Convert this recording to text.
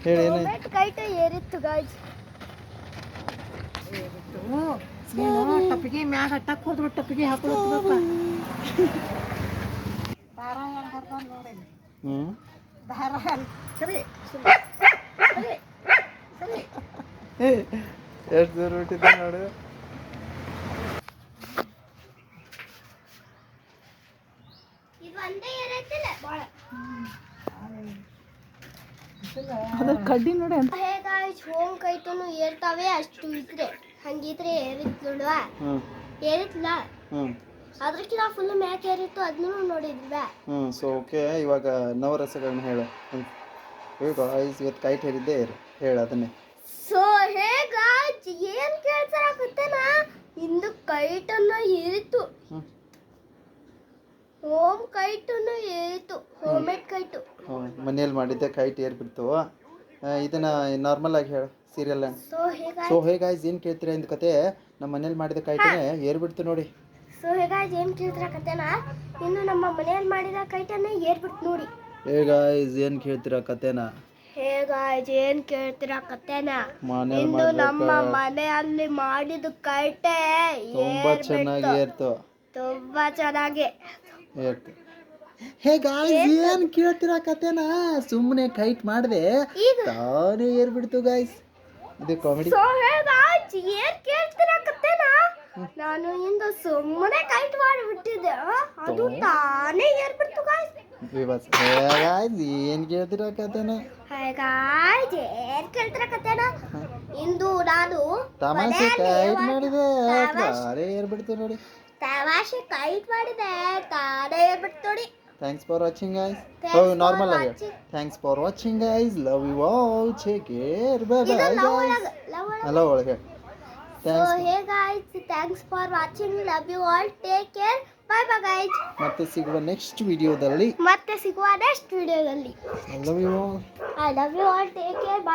ಹೇಳಿ ಏನು moment kite ಏರಿತ್ತು guys. ನೀನು ಟಪ್ಪಿಗೆ ಮ್ಯಾಗ ಟಕ್ ಹೋದ್ಬಿಟ್ಟು ಟಪ್ಪಿಗೆ ಹಾಕೊಳ್ಬೇಕು. ದಾರ ಹೆಂಗೆ ಹರ್ಕೊಂಡು ನೋಡಿ. ಹ್ಞೂ ದಾರ ಸರಿ ಸರಿ ಸರಿ. ಎಷ್ಟು ದೂರ ಬಿಟ್ಟಿದ್ದೆ ನೋಡು. ಇದು ಒಂದೇ ಏರೈತಿಲ್ಲ ಭಾಳ. ಅದ್ರ ಕಡ್ಡಿ ನೋಡಿ ಅಂತ. ಹೇ ಗಾಯ್ಸ್ ಹೋಮ್ ಕೈಟನು ಏರ್ತಾವೆ ಅಷ್ಟು ಇದ್ರೆ ಹಂಗಿದ್ರೆ ಏರಿತ್ತು ನೋಡುವ. ಏರಿತ್ತಲ್ಲ ಅದಕ್ಕಿಂತ ಫುಲ್ ಮ್ಯಾಕ್ ಏರಿತ್ತು ಅದನ್ನು ನೋಡಿದ್ವಿ. ಸೊ ಓಕೆ ಇವಾಗ ನವರಸಗಳನ್ನ ಹೇಳು. ಗಾಯ್ಸ್ ಇವತ್ತು ಕೈಟ್ ಹೇರಿದ್ದೆ ಹೇಳು ಅದನ್ನೇ. ಸೊ ಹೇ ಗಾಯ್ಸ್ ಏನು ಕೇಳ್ತಾರಾಗುತ್ತೇನ ಇಂದು ಕೈಟನ್ನು ಏರಿತ್ತು. ಹೋಮ್ ಕೈಟನ್ನು ಏರಿತ್ತು. ಹೋಮ್ ಮೇಡ್ ಕೈಟು ಮನೇಲಿ ಮಾಡಿದ್ದೆ ಕೈಟ್ ಏರ್ಬಿಡ್ತು. ಇದನ್ನ ನಾರ್ಮಲ್ ಆಗಿ ಹೇಳು ಸೀರಿಯಲ್. ಸೊ ಹೇ ಗಾಯ್ಸ್ ಏನು ಕೇಳ್ತೀರಾ ಇಂದ ಕತೆ ನಮ್ಮ ಮನೇಲಿ ಮಾಡಿದ ಕೈಟನೇ ಏರ್ಬಿಡ್ತು ನೋಡಿ. ಸೊ ಹೇ ಗಾಯ್ಸ್ ಏನು ಕೇಳ್ತಾರಾಕತ್ತೇನ ಇನ್ನು ನಮ್ಮ ಮನೆಯಲ್ಲಿ ಮಾಡಿದ ಕೈಟನ್ನು ಏರ್ಬಿಡ್ತು ನೋಡಿ. ಹೇ ಗಾಯ್ಸ್ ಏನು ಕೇಳ್ತೀರಾ ಕತೆನ. ಹೇ ಗಾಯ್ಸ್ ಏನು ಕೇಳ್ತಿರಾಕತ್ತೇನ ಮನೇಲಿ ಇಂದು ನಮ್ಮ ಮನೆಯಲ್ಲಿ ಮಾಡಿದ ಕೈಟೆ ತುಂಬಾ ಚೆನ್ನಾಗಿ ಏರ್ತು. ತುಂಬಾ ಚೆನ್ನಾಗಿ ಏರ್ತು. ಹೇ ಗಾಯ್ಸ್ ಏನು ಕೇಳ್ತೀರಾ ಕತೆನ ಸುಮ್ಮನೆ ಕೈಟ್ ಮಾಡಿದೆ ತಾನೇ ಏರ್ಬಿಡ್ತು ಗಾಯ್ಸ್. ಇದು ಕಾಮಿಡಿ. ಸೊ ಹೇ ಗಾಯ್ಸ್ ಏನು ಕೇಳ್ತಿರಾಕತ್ತೇನ ನಾನು ಇಂದು ಸುಮ್ಮನೆ ಕೈಟ್ ಮಾಡಿಬಿಟ್ಟಿದ್ದೆ ಅದು ತಾನೇ ಏರ್ಬಿಡ್ತು ಗಾಯ್ಸ್. ವಿವಾಸ್. ಹೇ ಗಾಯ್ಸ್ ಏನು ಕೇಳ್ತೀರಾ ಕತೆನ. ಹೇ ಗಾಯ್ಸ್ ಏನು ಕೇಳ್ತಿರಾಕತ್ತೇನ ಇಂದು ನಾನು ತಮಾಷೆ ಕೈಟ್ ಮಾಡಿದೆ ತಾನೇ ಏರ್ಬಿಡ್ತು ನೋಡಿ. ತಮಾಷೆ ಕೈಟ್ ಮಾಡಿದೆ ತಾನೇ ಏರ್ಬಿಡ್ತು ನೋಡಿ. Thanks for watching guys. Normal ಆಗಿ thanks for watching guys. Love you all. Take care. Bye bye guys. Hello ಒಳಗೆ So hey guys, thanks for watching. Love you all. Take care. Bye bye guys. ಮತ್ತೆ ಸಿಗುವ next ವಿಡಿಯೋದಲ್ಲಿ. ಮತ್ತೆ ಸಿಗುವ next ವಿಡಿಯೋದಲ್ಲಿ. I love you all. I love you all. Take care. Bye.